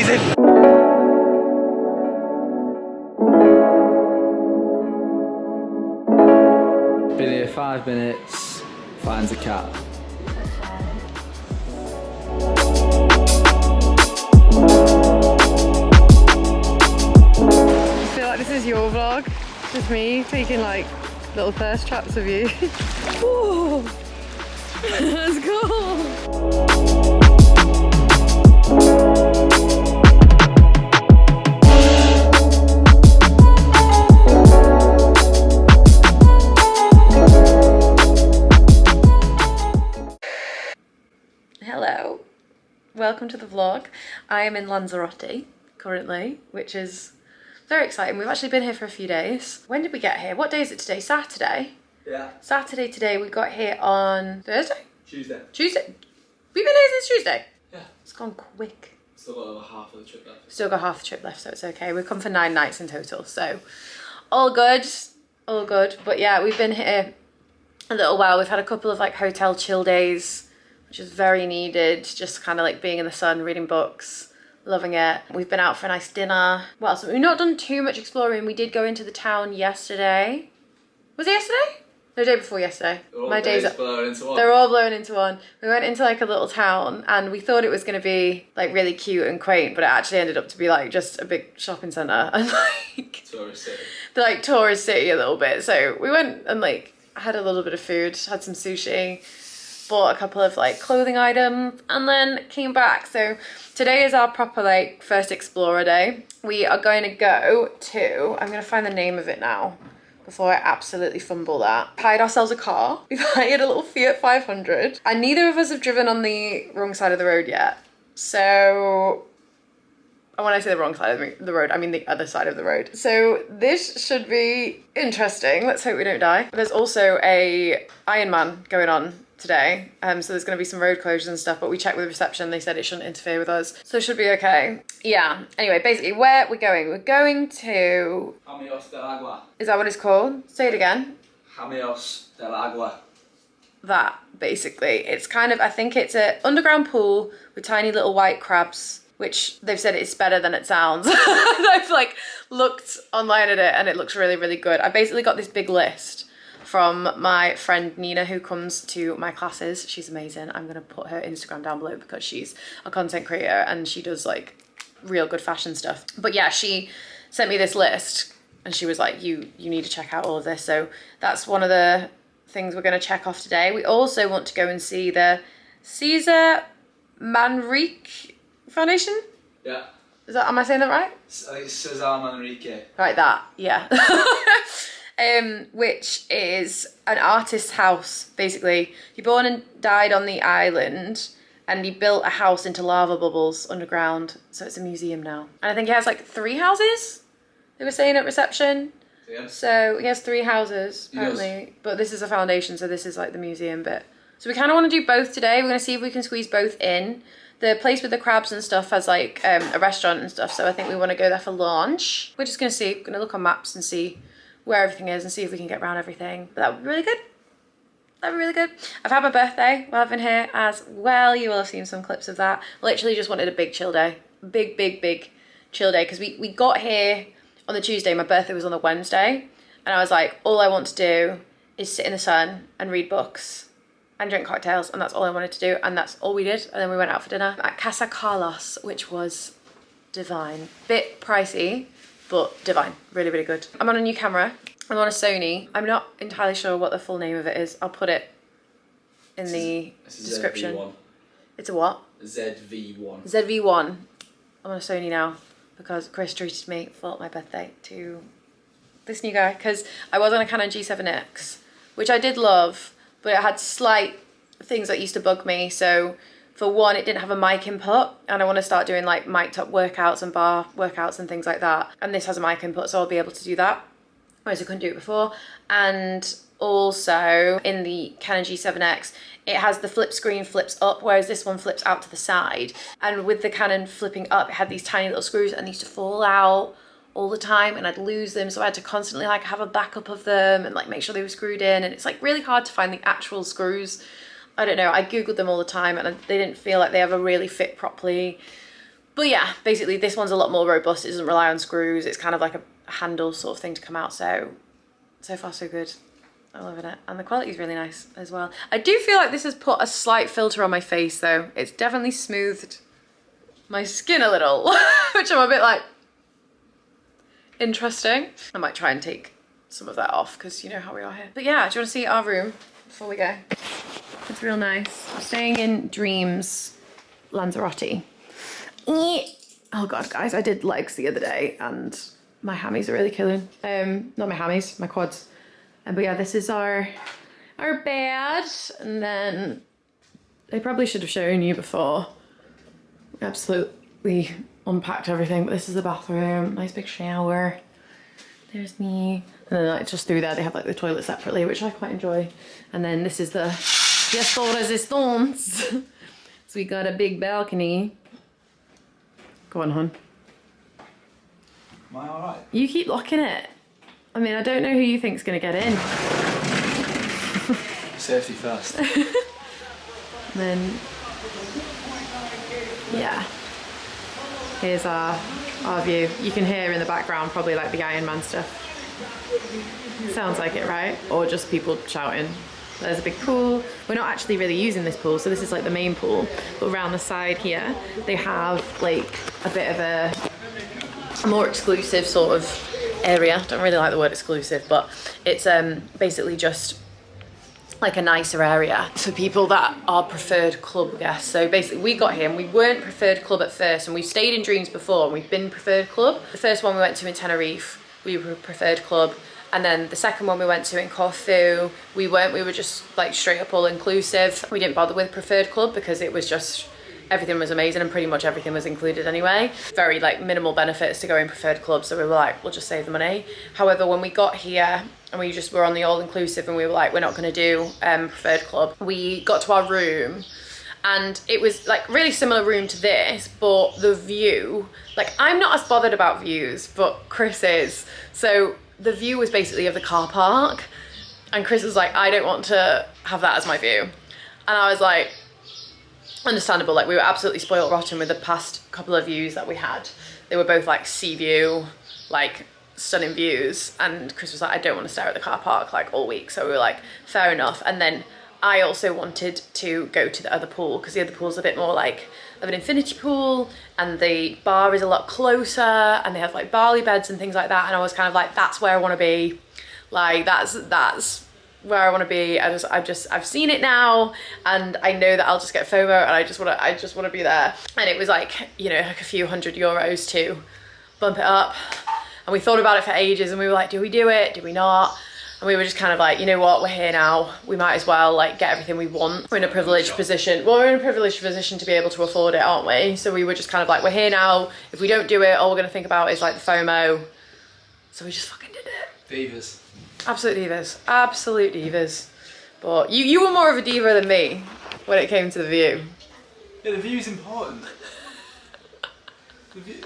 amazing. Been here 5 minutes, finds a cat. I feel like this is your vlog, just me taking like little thirst traps of you. Ooh, let's go. Hello, welcome to the vlog. I am in Lanzarote currently, which is very exciting. We've actually been here for a few days. When did we get here? What day is it today? Saturday? Yeah. Saturday today. We got here on Thursday? Tuesday. Tuesday? We've been here since Tuesday? Yeah. It's gone quick. Still got over half of the trip left. Still got half the trip left, so it's okay. We've come for 9 nights in total, so all good, all good. But yeah, we've been here a little while. We've had a couple of like hotel chill days, which is very needed. Just kind of like being in the sun, reading books, loving it. We've been out for a nice dinner. What else? We've not done too much exploring. We did go into the town yesterday. Was it yesterday? No, the day before yesterday. My days are blowing into one. They're all blown into one. We went into like a little town and we thought it was going to be like really cute and quaint, but it actually ended up to be like just a big shopping centre and like Tourist city. like tourist city a little bit. So we went and like had a little bit of food, had some sushi, bought a couple of like clothing items and then came back. So today is our proper like first explorer day. We are going to go to, I'm going to find the name of it now before I absolutely fumble that. Hired ourselves a car. We've hired a little Fiat 500 and neither of us have driven on the wrong side of the road yet. So, and when I say the wrong side of the road, I mean the other side of the road. So this should be interesting. Let's hope we don't die. There's also a Ironman going on today. So there's going to be some road closures and stuff, but we checked with reception. They said it shouldn't interfere with us. So it should be okay. Yeah. Anyway, basically where we're going. We're going to... Jamios del Agua. Is that what it's called? Say it again. Jamios del Agua. That, basically. It's kind of, I think it's an underground pool with tiny little white crabs, which they've said it's better than it sounds. I've like looked online at it and it looks really, really good. I basically got this big list from my friend Nina, who comes to my classes. She's amazing. I'm gonna put her Instagram down below because she's a content creator and she does like real good fashion stuff. But yeah, she sent me this list and she was like, you need to check out all of this. So that's one of the things we're gonna check off today. We also want to go and see the Cesar Manrique Foundation. Yeah. Am I saying that right? I think it's Cesar Manrique. Right, that, yeah. Which is an artist's house, basically. He born and died on the island and he built a house into lava bubbles underground. So it's a museum now. And I think he has like 3 houses, they were saying at reception. Yeah. So he has 3 houses, apparently. But this is a foundation, so this is like the museum bit. So we kind of want to do both today. We're going to see if we can squeeze both in. The place with the crabs and stuff has like a restaurant and stuff, so I think we want to go there for lunch. We're just going to see, we're going to look on maps and see where everything is and see if we can get around everything. But that would be really good. That would be really good. I've had my birthday while I've been here as well. You will have seen some clips of that. Literally just wanted a big chill day. Big, big, big chill day. Because we got here on the Tuesday. My birthday was on the Wednesday. And I was like, all I want to do is sit in the sun and read books and drink cocktails. And that's all I wanted to do. And that's all we did. And then we went out for dinner at Casa Carlos, which was divine. Bit pricey, but divine. Really, really good. I'm on a new camera. I'm on a Sony. I'm not entirely sure what the full name of it is. I'll put it in the description. ZV-1. It's a what? ZV-1. ZV-1. I'm on a Sony now because Chris treated me for my birthday to this new guy, because I was on a Canon G7X, which I did love, but it had slight things that used to bug me. So for one, it didn't have a mic input, and I want to start doing like mic'd up workouts and bar workouts and things like that. And this has a mic input, so I'll be able to do that, whereas I couldn't do it before. And also in the Canon G7X, it has the flip screen flips up, whereas this one flips out to the side. And with the Canon flipping up, it had these tiny little screws and they used to fall out all the time and I'd lose them. So I had to constantly like have a backup of them and like make sure they were screwed in. And it's like really hard to find the actual screws. I don't know, I Googled them all the time and they didn't feel like they ever really fit properly. But yeah, basically this one's a lot more robust. It doesn't rely on screws. It's kind of like a handle sort of thing to come out. So far so good. I'm loving it. And the quality is really nice as well. I do feel like this has put a slight filter on my face though. It's definitely smoothed my skin a little, which I'm a bit like, interesting. I might try and take some of that off because you know how we are here. But yeah, do you want to see our room before we go? It's real nice. I'm staying in Dreams Lanzarote. Oh God, guys, I did legs the other day and my hammies are really killing. Not my hammies, my quads. But yeah, this is our bed. And then I probably should have shown you before. We absolutely unpacked everything, but this is the bathroom. Nice big shower. There's me. And then like just through there, they have like the toilet separately, which I quite enjoy. And then this is the Gesto Resistance. So we got a big balcony. Go on, hon. Am I alright? You keep locking it. I mean, I don't know who you think's gonna get in. Safety first. And then, yeah. Here's our view. You can hear in the background probably like the Iron Man stuff. Sounds like it, right? Or just people shouting. There's a big pool. We're not actually really using this pool, so this is like the main pool. But around the side here, they have like a bit of a more exclusive sort of area. Don't really like the word exclusive, but it's basically just like a nicer area for people that are preferred club guests. So basically we got here and we weren't preferred club at first, and we've stayed in Dreams before and we've been preferred club. The first one we went to in Tenerife, we were preferred club. And then the second one we went to in Corfu, we weren't, we were just like straight up all inclusive. We didn't bother with preferred club because it was just, everything was amazing and pretty much everything was included anyway. Very like minimal benefits to go in preferred club, so we were like, we'll just save the money. However, when we got here and we just were on the all inclusive and we were like, we're not gonna do preferred club, we got to our room and it was like really similar room to this, but the view, like I'm not as bothered about views, but Chris is. So the view was basically of the car park and Chris was like, I don't want to have that as my view. And I was like, understandable, like we were absolutely spoiled rotten with the past couple of views that we had. They were both like sea view, like stunning views, and Chris was like, I don't want to stare at the car park like all week. So we were like, fair enough. And then I also wanted to go to the other pool because the other pool's a bit more like of an infinity pool and the bar is a lot closer and they have like barley beds and things like that. And I was kind of like, that's where I want to be. Like that's where I want to be. I've seen it now and I know that I'll just get FOMO and I just want to be there. And it was like, you know, like a few €100 to bump it up. And we thought about it for ages and we were like, do we do it? Do we not? And we were just kind of like, you know what, we're here now. We might as well like get everything we want. We're in a privileged position. Well, we're in a privileged position to be able to afford it, aren't we? So we were just kind of like, we're here now. If we don't do it, all we're gonna think about is like the FOMO. So we just fucking did it. Divas. Absolute divas. Absolute divas. But you were more of a diva than me when it came to the view. Yeah, the view's important. The view.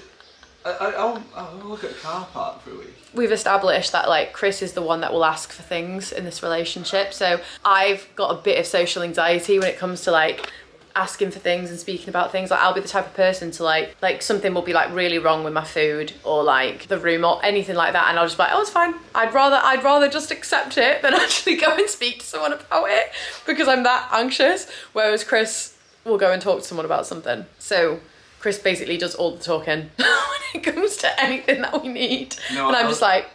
I'll look at a car park for a week. We've established that like Chris is the one that will ask for things in this relationship. So I've got a bit of social anxiety when it comes to like asking for things and speaking about things. Like I'll be the type of person to like something will be like really wrong with my food or like the room or anything like that, and I'll just be like, oh, it's fine. I'd rather just accept it than actually go and speak to someone about it because I'm that anxious. Whereas Chris will go and talk to someone about something. So Chris basically does all the talking when it comes to anything that we need. You know, and I'm just like,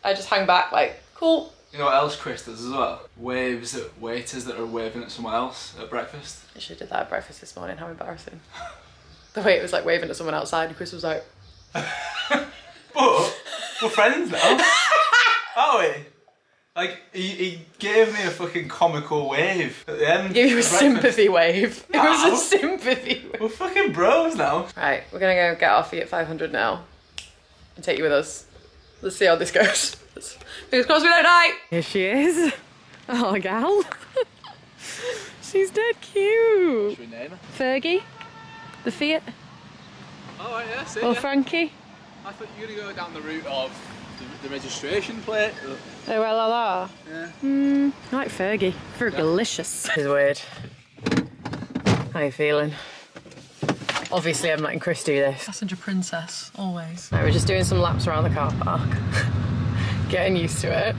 I just hang back like, cool. You know what else Chris does as well? Waves at waiters that are waving at someone else at breakfast. I should have did that at breakfast this morning, how embarrassing. The way it was like waving at someone outside and Chris was like... But we're friends now, aren't we? Like, he gave me a fucking comical wave at the end. Give you a sympathy wave. It was a sympathy wave. We're fucking bros now. Right, we're gonna go get our Fiat 500 now and take you with us. Let's see how this goes. Fingers crossed we don't die. Here she is. Oh, gal. She's dead cute. Should we name her? Fergie. The Fiat. Oh, right, yeah, see Or ya. Frankie. I thought you were going to go down the route of the registration plate. Oh, well, la la. Yeah. I like Fergie. Fergalicious. This is weird. How are you feeling? Obviously I'm letting Chris do this. Passenger princess, always. Right, we're just doing some laps around the car park. Getting used to it.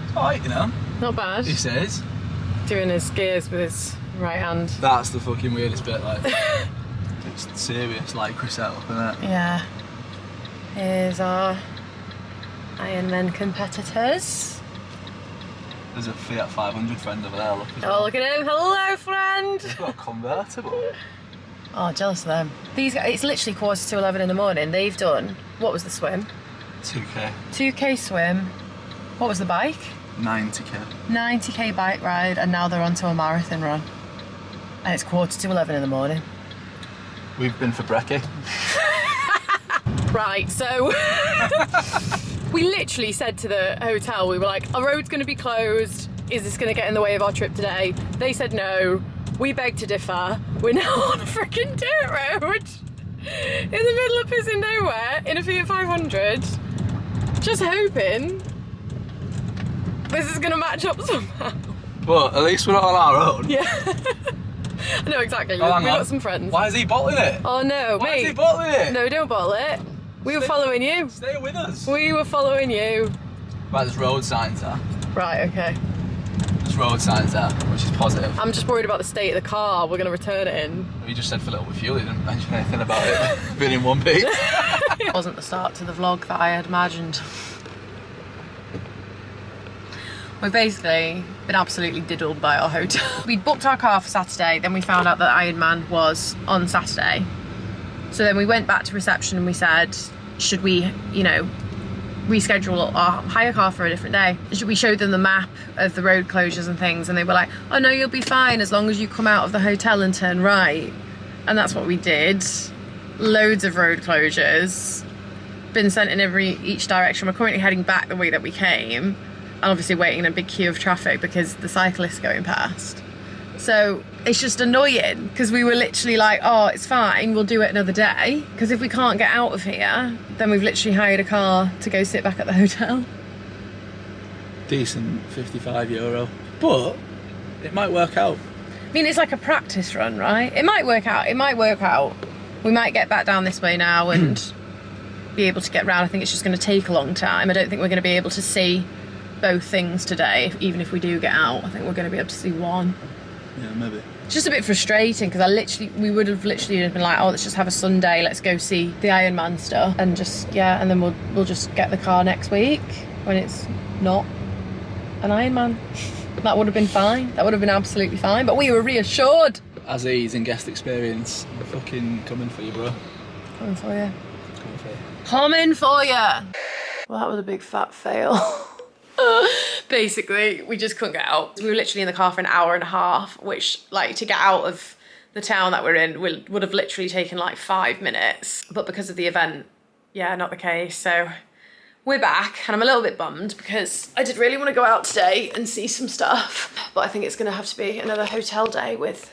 It's alright, you know. Not bad. He says. Doing his gears with his right hand. That's the fucking weirdest bit, like. It's serious, like Chris set up, isn't it? Yeah. Here's our Ironman competitors. There's a Fiat 500 friend over there, look. Oh, look at him. Hello, friend. He's got a convertible. Oh, jealous of them. These guys, it's literally 11:15 in the morning. They've done, what was the swim? 2k. 2k swim. What was the bike? 90k. 90k bike ride, and now they're onto a marathon run. And it's 11:15 in the morning. We've been for brekkie. Right, so we literally said to the hotel, we were like, our road's going to be closed. Is this going to get in the way of our trip today? They said no. We begged to differ. We're now on a freaking dirt road in the middle of pissing nowhere in a Fiat 500. Just hoping this is going to match up somehow. But at least we're not on our own. Yeah. I know exactly. Oh, We've got some friends. Why is he bottling it? Oh no, Why mate. is he bottling it? No, don't bottle it. We were following you. Stay with us. We were following you. Right, there's road signs there. Right, okay. There's road signs there, which is positive. I'm just worried about the state of the car we're going to return it in. You just said fill it up with fuel, you didn't mention anything about it being in one piece. It wasn't the start to the vlog that I had imagined. We've basically been absolutely diddled by our hotel. We booked our car for Saturday, then we found out that Ironman was on Saturday. So then we went back to reception and we said, should we, you know, reschedule our hire car for a different day? We showed them the map of the road closures and things, and they were like, oh no, you'll be fine as long as you come out of the hotel and turn right. And that's what we did. Loads of road closures, been sent in each direction. We're currently heading back the way that we came, and obviously waiting in a big queue of traffic because the cyclists going past. So it's just annoying because we were literally like, oh, it's fine, we'll do it another day. Because if we can't get out of here, then we've literally hired a car to go sit back at the hotel. Decent, €55. But it might work out. I mean, it's like a practice run, right? It might work out, it might work out. We might get back down this way now and be able to get round. I think it's just going to take a long time. I don't think we're going to be able to see both things today, even if we do get out. I think we're going to be able to see one. Yeah, maybe. It's just a bit frustrating because we would have literally been like, oh, let's just have a Sunday, let's go see the Ironman stuff, and just, yeah, and then we'll just get the car next week when it's not an Ironman. That would have been fine. That would have been absolutely fine. But we were reassured. As ease and guest experience, we're fucking coming for you, bro. Coming for you. Coming for you. Coming for you. Well, that was a big fat fail. Basically, we just couldn't get out. We were literally in the car for an hour and a half, which, like, to get out of the town that we're in would have literally taken like 5 minutes. But because of the event, yeah, not the case. So we're back, and I'm a little bit bummed because I did really want to go out today and see some stuff. But I think it's going to have to be another hotel day with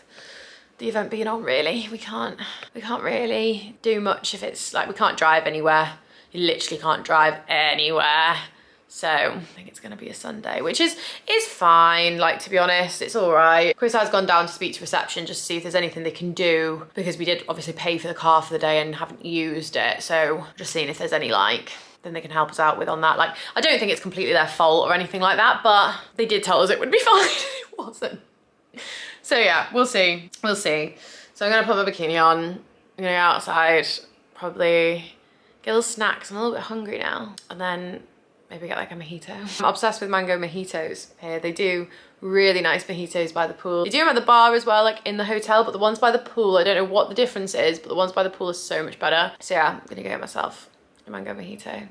the event being on, really. We can't really do much if it's like, we can't drive anywhere. You literally can't drive anywhere. So I think it's going to be a Sunday, which is fine. Like, to be honest, it's all right. Chris has gone down to speak to reception just to see if there's anything they can do, because we did obviously pay for the car for the day and haven't used it. So just seeing if there's any, like, then they can help us out with on that. Like, I don't think it's completely their fault or anything like that, but they did tell us it would be fine. It wasn't. So yeah, we'll see. We'll see. So I'm going to put my bikini on. I'm going to go outside, probably get a little snack 'cause I'm a little bit hungry now. And then maybe get like a mojito. I'm obsessed with mango mojitos here. They do really nice mojitos by the pool. They do them at the bar as well, like in the hotel, but the ones by the pool, I don't know what the difference is, but the ones by the pool are so much better. So yeah, I'm gonna go get myself a mango mojito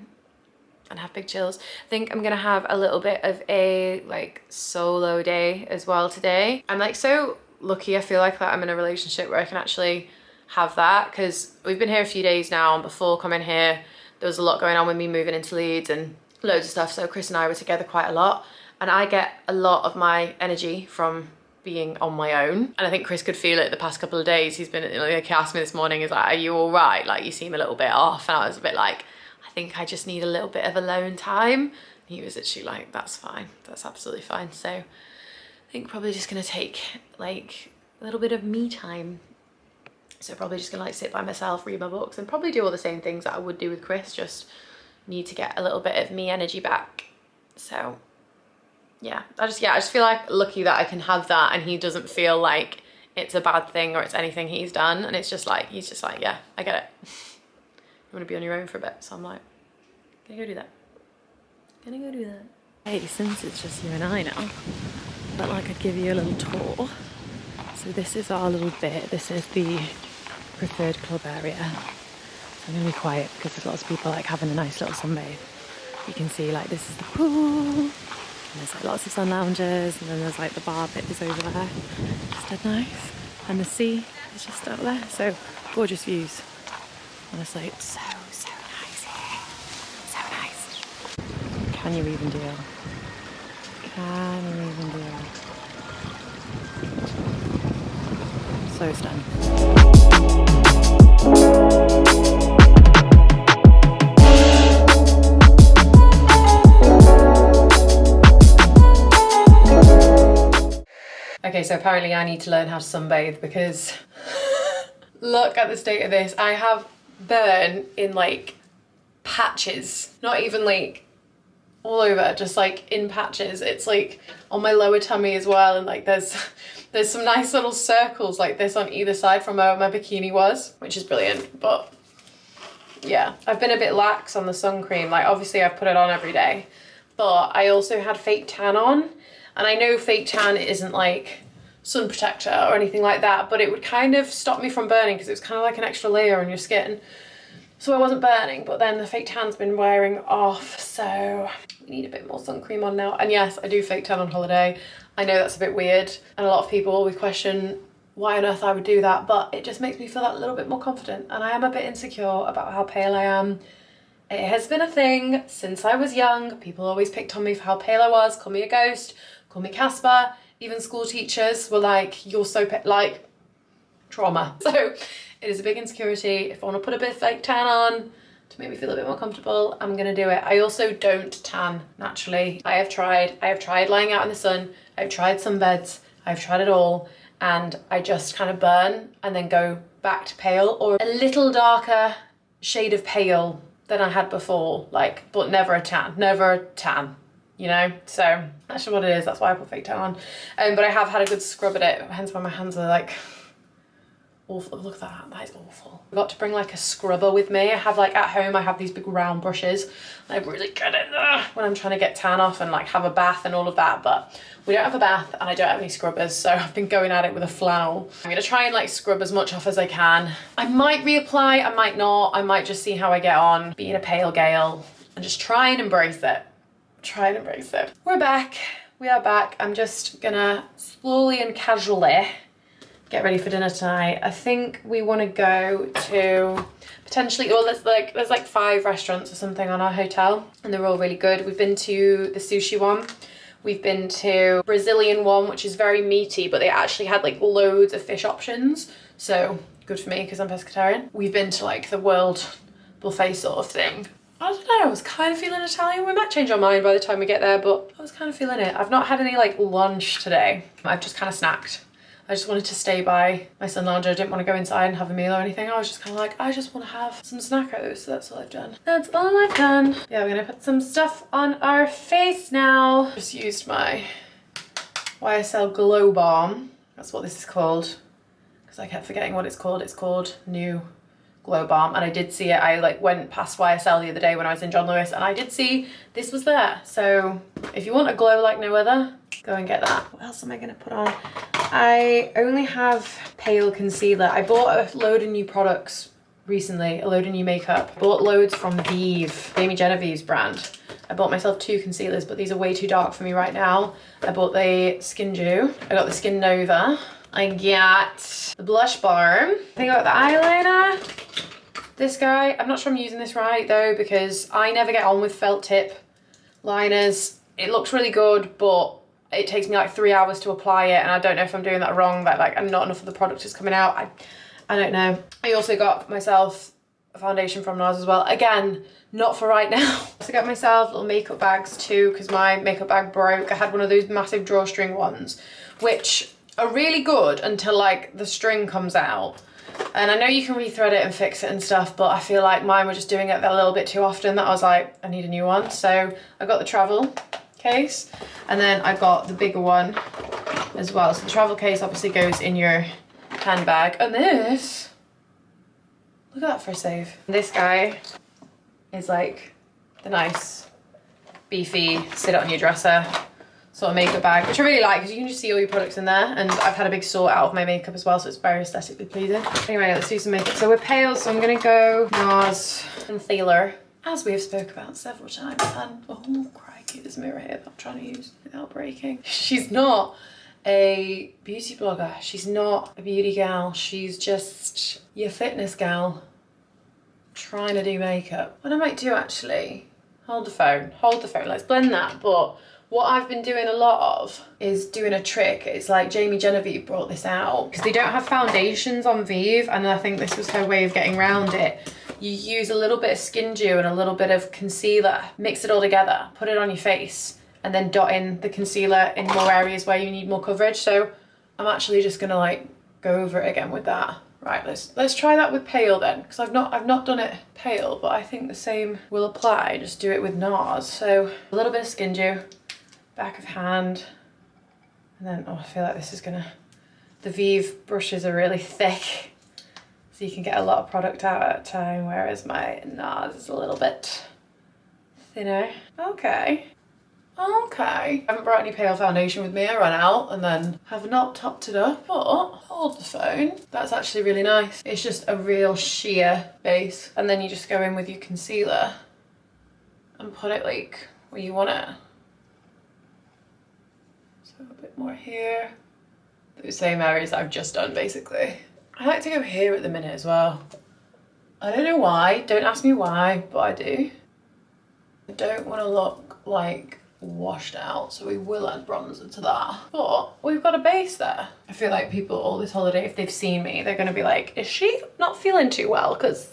and have big chills. I think I'm gonna have a little bit of a like solo day as well today. I'm like so lucky, I feel like, that I'm in a relationship where I can actually have that, because we've been here a few days now, and before coming here, there was a lot going on with me moving into Leeds and loads of stuff, so Chris and I were together quite a lot, and I get a lot of my energy from being on my own, and I think Chris could feel it the past couple of days. He's been, like, he asked me this morning, he's like, are you all right? Like, you seem a little bit off, and I was a bit like, I think I just need a little bit of alone time. He was actually like, that's fine, that's absolutely fine. So I think probably just gonna take like a little bit of me time So probably just gonna like sit by myself, read my books, and probably do all the same things that I would do with Chris, just need to get a little bit of me energy back. So yeah, I just feel like lucky that I can have that and he doesn't feel like it's a bad thing or it's anything he's done. And it's just like, he's just like, yeah, I get it. You want to be on your own for a bit. So I'm like, gonna go do that. Gonna go do that. Hey, since it's just you and I now, I felt like I'd give you a little tour. So this is our little bit. This is the preferred club area. So I'm gonna be quiet because there's lots of people like having a nice little sunbathe. You can see like this is the pool. And there's like lots of sun lounges, and then there's like the bar bit is over there. Just dead nice. And the sea is just out there. So gorgeous views. Honestly, so nice here. So nice. Can you even deal? Can you even deal? So stunning. Okay, so apparently I need to learn how to sunbathe because look at the state of this. I have burn in like patches, not even like all over, just like in patches. It's like on my lower tummy as well, and like there's some nice little circles like this on either side from where my bikini was, which is brilliant. But yeah, I've been a bit lax on the sun cream. Like obviously I've put it on every day, but I also had fake tan on. And I know fake tan isn't like sun protector or anything like that, but it would kind of stop me from burning because it was kind of like an extra layer on your skin. So I wasn't burning, but then the fake tan's been wearing off, so we need a bit more sun cream on now. And yes, I do fake tan on holiday. I know that's a bit weird, and a lot of people always question why on earth I would do that, but it just makes me feel that little bit more confident. And I am a bit insecure about how pale I am. It has been a thing since I was young. People always picked on me for how pale I was, call me a ghost, call me Casper. Even school teachers were like, you're so like trauma. So it is a big insecurity. If I want to put a bit of fake tan on to make me feel a bit more comfortable, I'm gonna do it. I also don't tan naturally. I have tried lying out in the sun. I've tried sunbeds. I've tried it all. And I just kind of burn and then go back to pale or a little darker shade of pale than I had before. Like, but never a tan. You know, so that's what it is. That's why I put fake tan on. But I have had a good scrub at it, hence why my hands are like awful. Look at that, that is awful. I got to bring like a scrubber with me. I have like at home, I have these big round brushes. I really get in there when I'm trying to get tan off and like have a bath and all of that. But we don't have a bath and I don't have any scrubbers. So I've been going at it with a flannel. I'm gonna try and like scrub as much off as I can. I might reapply, I might not. I might just see how I get on being a pale Gale and just try and embrace it. We're back. We are back. I'm just gonna slowly and casually get ready for dinner tonight. I think we want to go to potentially, well, there's like 5 restaurants or something on our hotel, and they're all really good. We've been to the sushi one. We've been to Brazilian one, which is very meaty, but they actually had like loads of fish options. So good for me because I'm pescatarian. We've been to like the world buffet sort of thing. I don't know, I was kind of feeling Italian. We might change our mind by the time we get there, but I was kind of feeling it. I've not had any like lunch today. I've just kind of snacked. I just wanted to stay by my sun lounger. I didn't want to go inside and have a meal or anything. I was just kind of like, I just want to have some snackos. So that's all I've done. That's all I've done. Yeah, we're gonna put some stuff on our face now. Just used my YSL Glow Balm. That's what this is called. Because I kept forgetting what it's called. It's called New Glow Balm, and I did see it. I like went past YSL the other day when I was in John Lewis, and I did see this was there. So if you want a glow like no other, go and get that. What else am I gonna put on? I only have pale concealer. I bought a load of new products recently, a load of new makeup. Bought loads from Vive, Amy Genevieve's brand. I bought myself 2 concealers, but these are way too dark for me right now. I bought the Skin Dew. I got the Skin Nova. I got the blush balm. I think I got the eyeliner. This guy, I'm not sure I'm using this right though, because I never get on with felt tip liners. It looks really good, but it takes me like 3 hours to apply it, and I don't know if I'm doing that wrong, that like not enough of the product is coming out. I don't know. I also got myself a foundation from NARS as well. Again, not for right now. I also got myself little makeup bags too, because my makeup bag broke. I had one of those massive drawstring ones, which are really good until like the string comes out. And I know you can rethread it and fix it and stuff, but I feel like mine were just doing it a little bit too often that I was like, I need a new one. So I got the travel case, and then I got the bigger one as well. So the travel case obviously goes in your handbag, and this, look at that for a save. This guy is like the nice, beefy, sit it on your dresser sort of makeup bag, which I really like because you can just see all your products in there, and I've had a big sort out of my makeup as well, so it's very aesthetically pleasing. Anyway, let's do some makeup. So we're pale, so I'm gonna go NARS Concealer, as we have spoke about several times, and oh crikey, there's a mirror here that I'm trying to use without breaking. She's not a beauty blogger, she's not a beauty gal, she's just your fitness gal trying to do makeup. What I might do actually, hold the phone, let's blend that. But what I've been doing a lot of is doing a trick. It's like Jamie Genevieve brought this out because they don't have foundations on Vive, and I think this was her way of getting around it. You use a little bit of skin dew and a little bit of concealer, mix it all together, put it on your face, and then dot in the concealer in more areas where you need more coverage. So I'm actually just gonna like go over it again with that. Right, let's try that with pale then, because I've not done it pale, but I think the same will apply. Just do it with NARS. So a little bit of skin dew, back of hand, and then I feel like this is gonna, the Vive brushes are really thick, so you can get a lot of product out at a time, whereas my NARS is a little bit thinner. Okay. I haven't brought any pale foundation with me. I ran out and then have not topped it up, but hold the phone. That's actually really nice. It's just a real sheer base, and then you just go in with your concealer and put it like where you want it. So a bit more here. Those same areas that I've just done basically. I like to go here at the minute as well. I don't know why, don't ask me why, but I do. I don't want to look like washed out, so we will add bronzer to that, but we've got a base there. I feel like people all this holiday, if they've seen me, they're gonna be like, is she not feeling too well? Because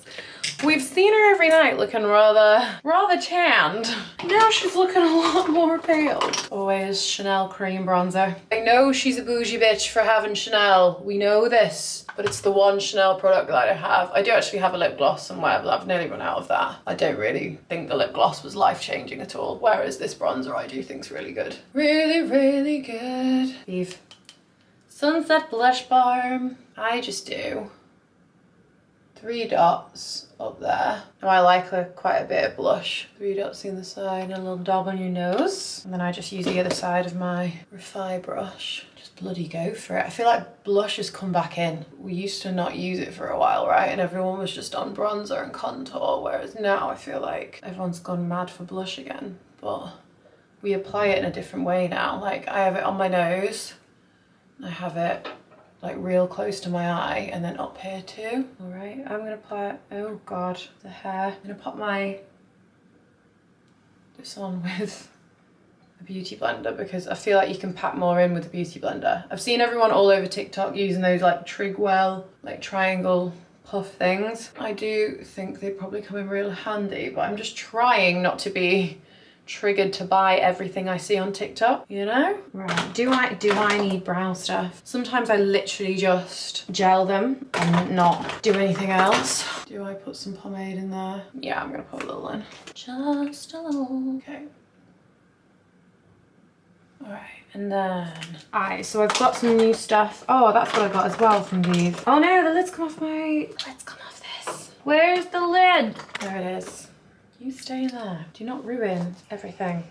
we've seen her every night looking rather tanned. Now she's looking a lot more pale. Always Chanel cream bronzer. I know she's a bougie bitch for having Chanel, we know this, but it's the one Chanel product that I have. I do actually have a lip gloss somewhere, but I've nearly run out of that. I don't really think the lip gloss was life-changing at all, whereas this bronzer I do think's really good. Really good. Eve. Sunset Blush Balm. I just do 3 dots up there. Now I like quite a bit of blush. 3 dots in the side and a little dab on your nose. And then I just use the other side of my Refi brush. Just bloody go for it. I feel like blush has come back in. We used to not use it for a while, right? And everyone was just on bronzer and contour, whereas now I feel like everyone's gone mad for blush again. But we apply it in a different way now. Like I have it on my nose. I have it like real close to my eye and then up here too. All right, I'm gonna apply it, oh God, the hair. I'm gonna pop this on with a beauty blender because I feel like you can pack more in with a beauty blender. I've seen everyone all over TikTok using those like Trigwell, like triangle puff things. I do think they probably come in real handy, but I'm just trying not to be triggered to buy everything I see on TikTok, you know? Right, do I need brow stuff? Sometimes I literally just gel them and not do anything else. Do I put some pomade in there? Yeah, I'm gonna put a little in. Just a little. Okay. All right, and then, alright, so I've got some new stuff. Oh, that's what I got as well from Vive. Oh no, the lid's come off this. Where's the lid? There it is. You stay there. Do not ruin everything.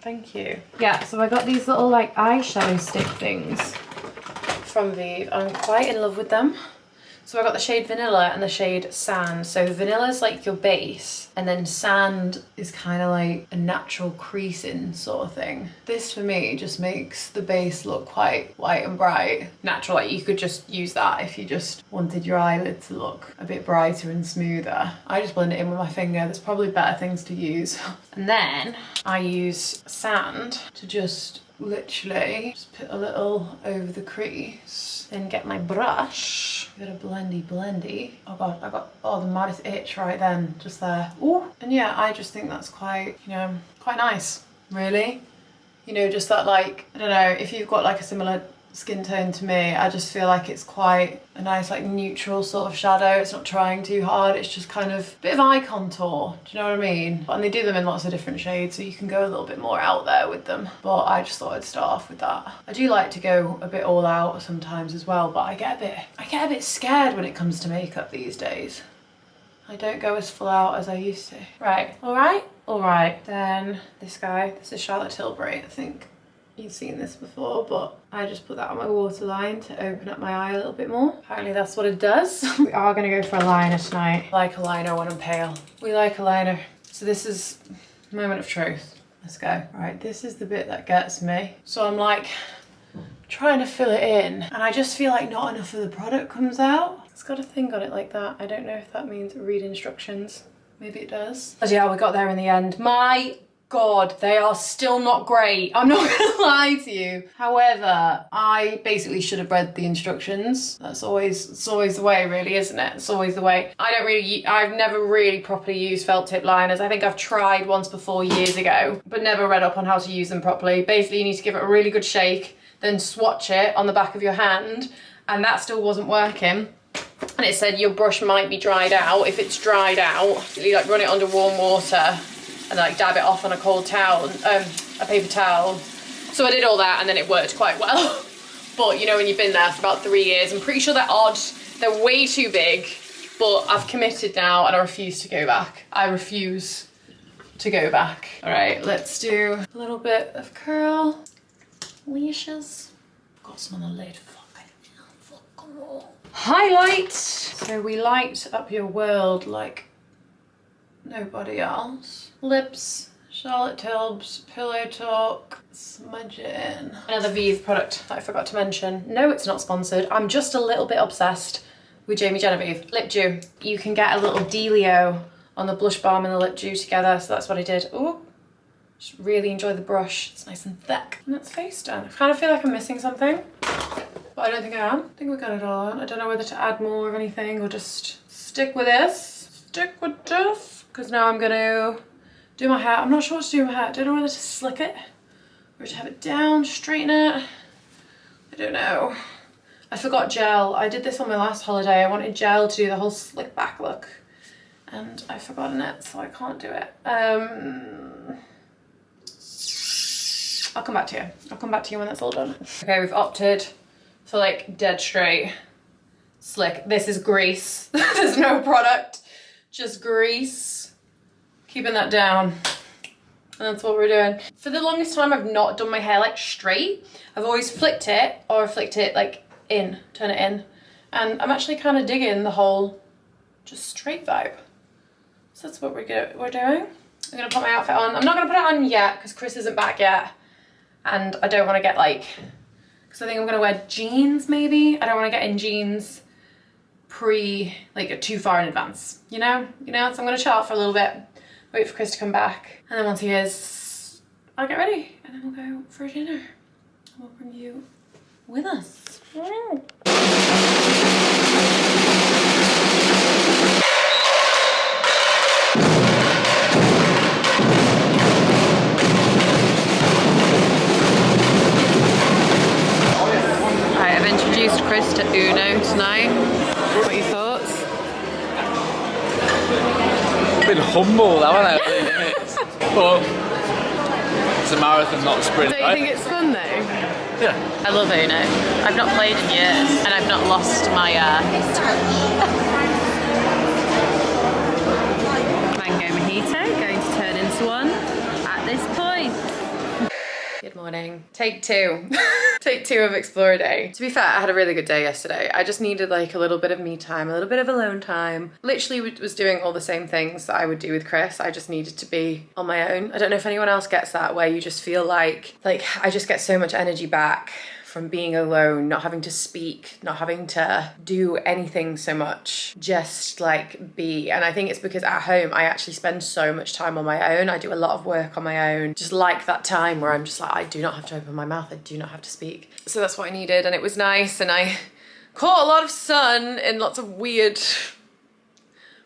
Thank you. Yeah, so I got these little like eyeshadow stick things from Vive. I'm quite in love with them. So I got the shade Vanilla and the shade Sand. So Vanilla's like your base, and then Sand is kind of like a natural creasing sort of thing. This for me just makes the base look quite white and bright. Natural, like you could just use that if you just wanted your eyelid to look a bit brighter and smoother. I just blend it in with my finger. There's probably better things to use. And then I use Sand to just literally just put a little over the crease, then get my brush, get a blendy. Oh God, I got, the maddest itch right then, just there. Ooh, and yeah, I just think that's quite, you know, quite nice, really. You know, just that like, I don't know, if you've got like a similar skin tone to me. I just feel like it's quite a nice like neutral sort of shadow. It's not trying too hard, it's just kind of a bit of eye contour, do you know what I mean? And they do them in lots of different shades, so you can go a little bit more out there with them, but I just thought I'd start off with that. I do like to go a bit all out sometimes as well, but I get a bit scared when it comes to makeup these days. I don't go as full out as I used to. Right, all right. Then this guy, this is Charlotte Tilbury. I think you've seen this before, but I just put that on my waterline to open up my eye a little bit more. Apparently that's what it does. We are gonna go for a liner tonight. I like a liner when I'm pale. We like a liner. So this is moment of truth. Let's go. Right, this is the bit that gets me. So I'm like trying to fill it in, and I just feel like not enough of the product comes out. It's got a thing on it like that. I don't know if that means read instructions. Maybe it does. But yeah, we got there in the end. My God, they are still not great. I'm not gonna lie to you. However, I basically should have read the instructions. It's always the way, really, isn't it? It's always the way. I've never really properly used felt tip liners. I think I've tried once before years ago, but never read up on how to use them properly. Basically, you need to give it a really good shake, then swatch it on the back of your hand, and that still wasn't working. And it said your brush might be dried out. If it's dried out, you like run it under warm water and like dab it off on a cold towel, a paper towel. So I did all that and then it worked quite well. But you know, when you've been there for about 3 years, I'm pretty sure they're odd. They're way too big, but I've committed now and I refuse to go back. I refuse to go back. All right, let's do a little bit of curl. Lashes. Got some on the lid. Highlight. So we light up your world like nobody else. Lips, Charlotte Tilbury, Pillow Talk, smudge it in. Another Vive product that I forgot to mention. No, it's not sponsored. I'm just a little bit obsessed with Jamie Genevieve. Lip Dew. You can get a little dealio on the blush balm and the lip dew together, so that's what I did. Ooh, just really enjoy the brush. It's nice and thick. And that's face done. I kind of feel like I'm missing something, but I don't think I am. I think we got it all on. I don't know whether to add more of anything or just stick with this. Stick with this. Because now I'm gonna do my hair. I'm not sure what to do with my hair. I don't know whether to slick it or to have it down, straighten it. I don't know. I forgot gel. I did this on my last holiday. I wanted gel to do the whole slick back look, and I've forgotten it, so I can't do it. I'll come back to you. I'll come back to you when that's all done. Okay, we've opted for like dead straight slick. This is grease. There's no product, just grease. Keeping that down. And that's what we're doing. For the longest time, I've not done my hair like straight. I've always flicked it or flicked it like in, turn it in. And I'm actually kind of digging the whole just straight vibe. So that's what we're doing. I'm gonna put my outfit on. I'm not gonna put it on yet because Chris isn't back yet. And I don't want to get like, because I think I'm gonna wear jeans maybe. I don't want to get in jeans like too far in advance, you know? So I'm gonna chill out for a little bit, wait for Chris to come back. And then once he is, I'll get ready and then we'll go for dinner. We'll bring you with us. I've introduced Chris to Uno tonight. What are your thoughts? I've been humble, haven't I? But it's a marathon, not a sprint, Don't you right? think it's fun though? Yeah. I love Uno. I've not played in years and I've not lost my mango mojito, going to turn into one at this point. Good morning. Take two. Take two of Explore Day. To be fair, I had a really good day yesterday. I just needed like a little bit of me time, a little bit of alone time. Literally was doing all the same things that I would do with Chris. I just needed to be on my own. I don't know if anyone else gets that, where you just feel like I just get so much energy back from being alone, not having to speak, not having to do anything so much, just like be. And I think it's because at home, I actually spend so much time on my own. I do a lot of work on my own, just like that time where I'm just like, I do not have to open my mouth, I do not have to speak. So that's what I needed, and it was nice, and I caught a lot of sun in lots of weird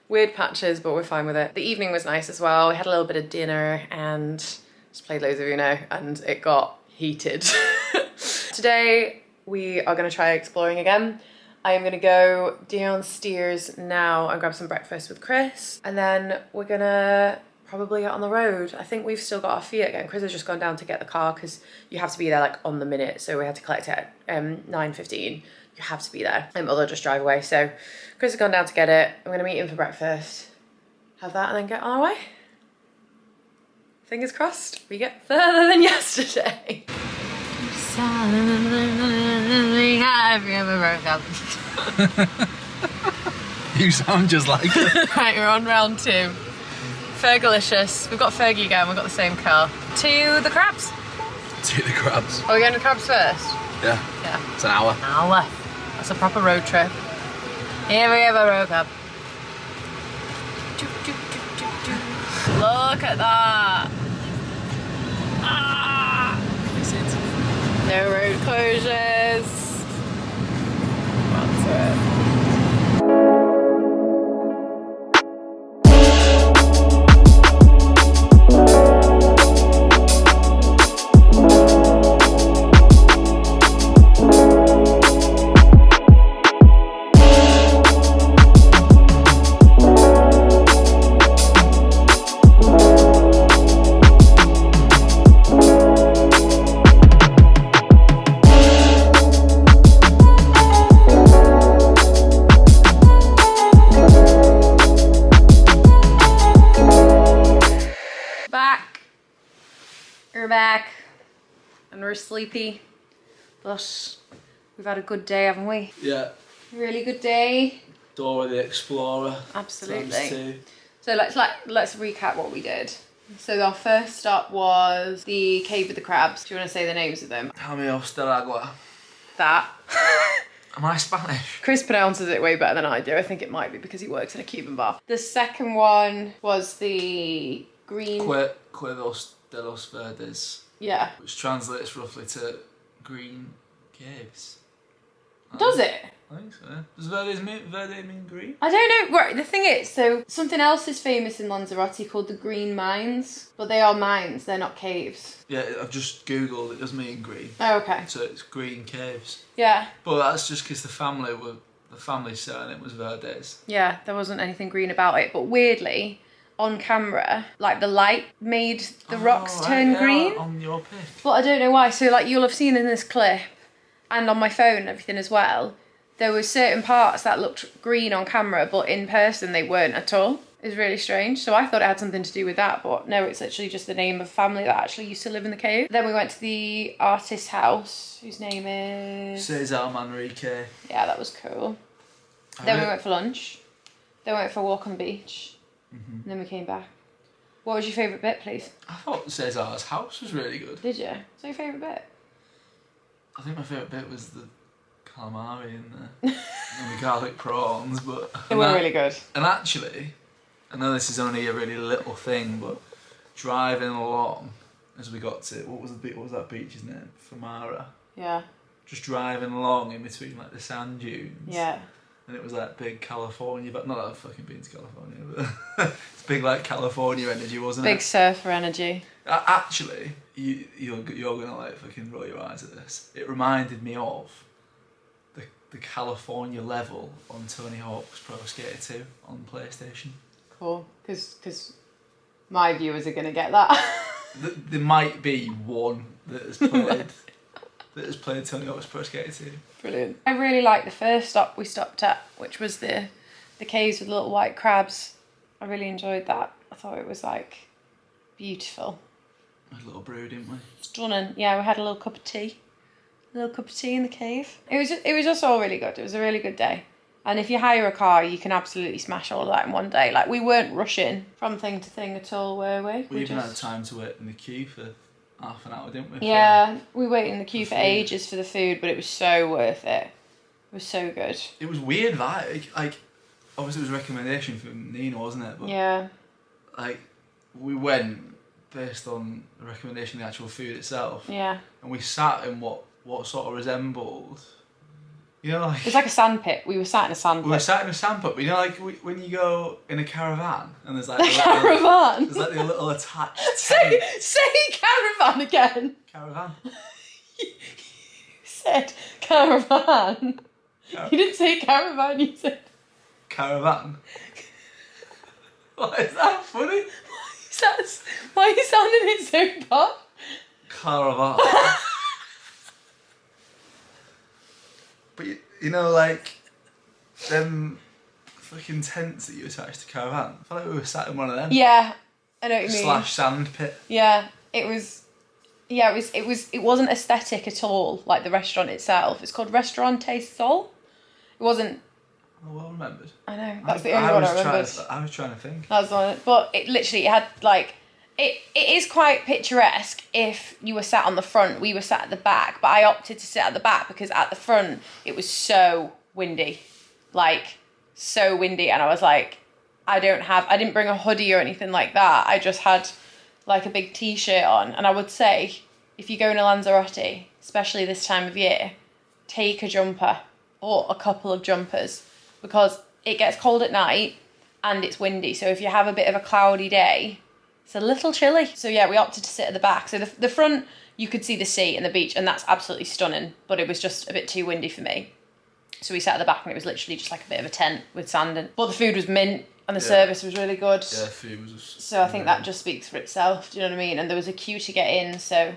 patches, but we're fine with it. The evening was nice as well. We had a little bit of dinner and just played loads of Uno, and it got heated. Today we are going to try exploring again. I am going to go downstairs now and grab some breakfast with Chris. And then we're going to probably get on the road. I think we've still got our Fiat again. Chris has just gone down to get the car because you have to be there like on the minute. So we had to collect it at 9:15. You have to be there. Or they'll just drive away. So Chris has gone down to get it. I'm going to meet him for breakfast. Have that and then get on our way. Fingers crossed we get further than yesterday. You sound just like it. Right, we're on round 2. Fergalicious. We've got Fergie again, we've got the same car. To the crabs. To the crabs. Are we going to crabs first? Yeah. Yeah. It's an hour. That's a proper road trip. Here we have a road club. Look at that. Ah. No road closures. That's it. We're back and we're sleepy, but we've had a good day, haven't we? Yeah. Really good day. Dora the Explorer. Absolutely. So let's recap what we did. So our first stop was the Cave with the Crabs. Do you want to say the names of them? Caminos del Agua. That. Am I Spanish? Chris pronounces it way better than I do. I think it might be because he works in a Cuban bar. The second one was the green... Cuevas de los Verdes. Yeah. Which translates roughly to green caves. Does it? I think so. Does verde mean green? I don't know. Right, the thing is, so something else is famous in Lanzarote called the Green Mines, but they are mines, they're not caves. Yeah, I've just googled, it does mean green. Oh, okay. So it's green caves. Yeah. But that's just because the family's surname was Verdes. Yeah, there wasn't anything green about it, but weirdly, on camera, like the light made the rocks turn green. On your pic. But I don't know why. So like you'll have seen in this clip, and on my phone and everything as well, there were certain parts that looked green on camera, but in person they weren't at all. It was really strange. So I thought it had something to do with that, but no, it's literally just the name of a family that actually used to live in the cave. Then we went to the artist's house, whose name is... Cesar Manrique. Yeah, that was cool. Then we went for lunch. Then we went for a walk on the beach. And then we came back. What was your favourite bit, please? I thought Cesar's house was really good. Did you? What's your favourite bit? I think my favourite bit was the calamari and the garlic prawns, but... They were really good. And actually, I know this is only a really little thing, but driving along as we got to... What was that beach's name? Famara. Yeah. Just driving along in between like the sand dunes. Yeah. And it was like big California, but not that I've fucking been to California, but it's big like California energy, wasn't it? Big surfer energy. Actually, you're gonna like fucking roll your eyes at this. It reminded me of the California level on Tony Hawk's Pro Skater 2 on PlayStation. Cool, because my viewers are gonna get that. There might be one that has played Tony Hawk's Pro Skater 2. Brilliant. I really liked the first stop we stopped at, which was the caves with little white crabs. I really enjoyed that. I thought it was like beautiful. A little brew, didn't we? Stunning. Yeah, we had a little cup of tea. A little cup of tea in the cave. It was just all really good. It was a really good day. And if you hire a car, you can absolutely smash all of that in one day. Like, we weren't rushing from thing to thing at all, were we? We even had time to wait in the queue for half an hour, didn't we? Yeah, we waited in the queue for ages for the food, but it was so worth it. It was so good. It was weird, like obviously it was a recommendation from Nina, wasn't it? But yeah. Like, we went based on the recommendation of the actual food itself. Yeah. And we sat in what sort of resembled, you know, like... It was like a sandpit. We were sat in a sandpit. We were sat in a sandpit, but you know, like when you go in a caravan and there's like... A caravan? There's like the little attached tent. Say caravan again. Caravan. You said Caravan? You didn't say caravan, you said... Caravan? Why is that funny? Why are you sounding it so bad? Caravan. But you know, like, them fucking tents that you attach to caravan. I feel like we were sat in one of them. Yeah, I know what you mean. Slash sand pit. Yeah, it was... Yeah, it wasn't aesthetic at all, like the restaurant itself. It's called Restaurante Sol. It wasn't... Oh, well remembered. I know, that's the only one I remembered. I was trying to think. That's one, but it literally had, like... It is quite picturesque if you were sat on the front. We were sat at the back, but I opted to sit at the back because at the front it was so windy. Like, so windy, and I was like, I didn't bring a hoodie or anything like that. I just had... like a big t-shirt on. And I would say, if you go to Lanzarote, especially this time of year, take a jumper or a couple of jumpers because it gets cold at night and it's windy. So if you have a bit of a cloudy day, it's a little chilly. So yeah, we opted to sit at the back. So the front, you could see the sea and the beach, and that's absolutely stunning, but it was just a bit too windy for me. So we sat at the back and it was literally just like a bit of a tent with sand in. But the food was mint. And the service was really good. Yeah, food was just... So I think that just speaks for itself, do you know what I mean? And there was a queue to get in, so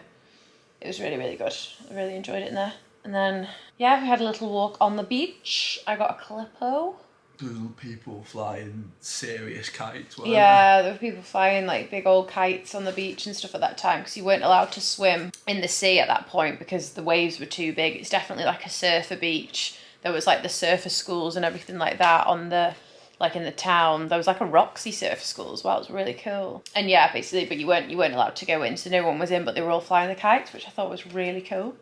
it was really, really good. I really enjoyed it in there. And then, yeah, we had a little walk on the beach. I got a Calippo. There were people flying serious kites, weren't Yeah, there were people flying like big old kites on the beach and stuff at that time because you weren't allowed to swim in the sea at that point because the waves were too big. It's definitely like a surfer beach. There was like the surfer schools and everything like that on the... like in the town. There was like a Roxy surf school as well. It was really cool. And yeah, basically, but you weren't allowed to go in, so no one was in, but they were all flying the kites, which I thought was really cool.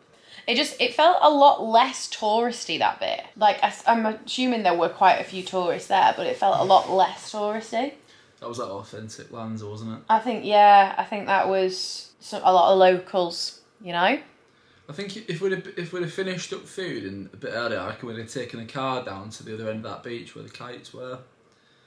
It felt a lot less touristy, that bit. Like, I'm assuming there were quite a few tourists there, but it felt a lot less touristy. That was like authentic Lanza, wasn't it? I think that was a lot of locals, you know? I think if we'd have finished up food and a bit earlier, I reckon we'd have taken a car down to the other end of that beach where the kites were.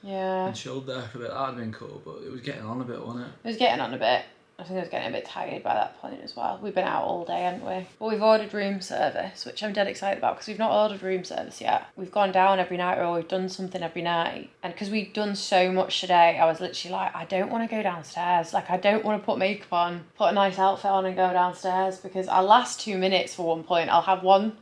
Yeah. And chilled there for a bit. That'd have been cool, but it was getting on a bit, wasn't it? It was getting on a bit. I think I was getting a bit tired by that point as well. We've been out all day, haven't we? But we've ordered room service, which I'm dead excited about because we've not ordered room service yet. We've gone down every night or we've done something every night. And because we've done so much today, I was literally like, I don't want to go downstairs. Like, I don't want to put makeup on, put a nice outfit on and go downstairs because our last 2 minutes for one point, I'll have one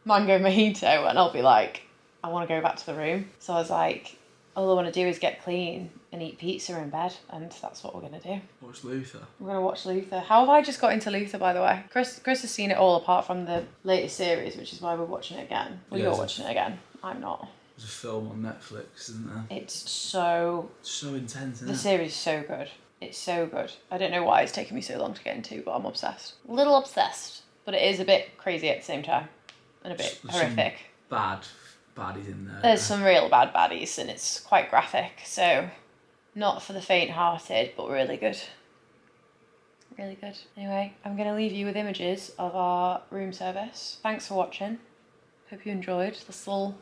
mango mojito and I'll be like, I want to go back to the room. So I was like, all I want to do is get clean and eat pizza in bed, and that's what we're going to do. Watch Luther. We're going to watch Luther. How have I just got into Luther, by the way? Chris has seen it all apart from the latest series, which is why we're watching it again. Well, you're watching it again. I'm not. There's a film on Netflix, isn't there? It's so intense, isn't it? The series is so good. It's so good. I don't know why it's taken me so long to get into, but I'm obsessed. A little obsessed, but it is a bit crazy at the same time, and a bit horrific. Bad baddies in there. There's some real bad baddies, and it's quite graphic, so not for the faint-hearted, but really good. Really good. Anyway, I'm going to leave you with images of our room service. Thanks for watching. Hope you enjoyed this little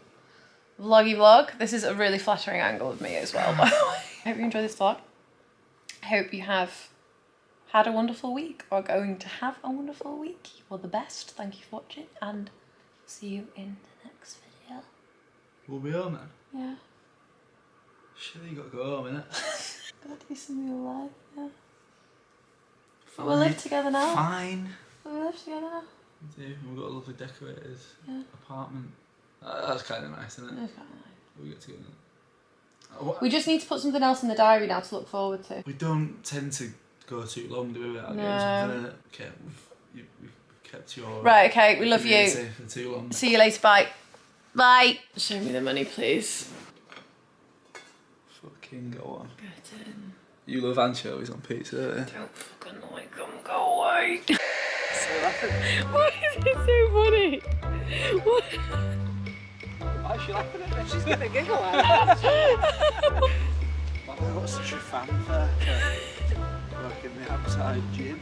vloggy vlog. This is a really flattering angle of me as well, by the way. I hope you enjoyed this vlog. I hope you have had a wonderful week, or going to have a wonderful week. You're the best. Thank you for watching, and see you in the next video. We'll be home then? Yeah. Shit, you got to go home, innit? Gotta do some real life, yeah. Fine. We'll live together now. Fine. We'll live together now. We do. We've got a lovely decorated apartment. That's kind of nice, isn't it? It's kind of nice. We get to go. We just need to put something else in the diary now to look forward to. We don't tend to go too long, do we? Without No. getting something. Okay, we've kept your... Right, okay, we love you. For too long. See you later, bye. Bye. Show me the money, please. Fucking go on. Get in. You love anchovies on pizza, don't you? Don't fucking like them, go away. Why is it so funny? What? Why is she laughing at me? She's gonna giggle at that. I've got such a fanfare for working the outside gym.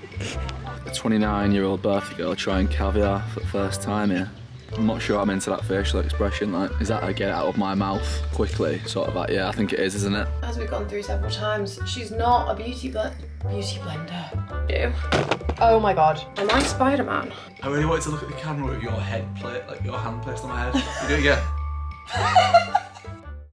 A 29-year-old birthday girl trying caviar for the first time here. I'm not sure I'm into that facial expression, like, is that a get out of my mouth quickly? Sort of like, yeah, I think it is, isn't it? As we've gone through several times, she's not a beauty blender. Ew. Oh my god. Am I Spider-Man? I really wanted to look at the camera with your head plate, like your hand placed on my head. You do it again.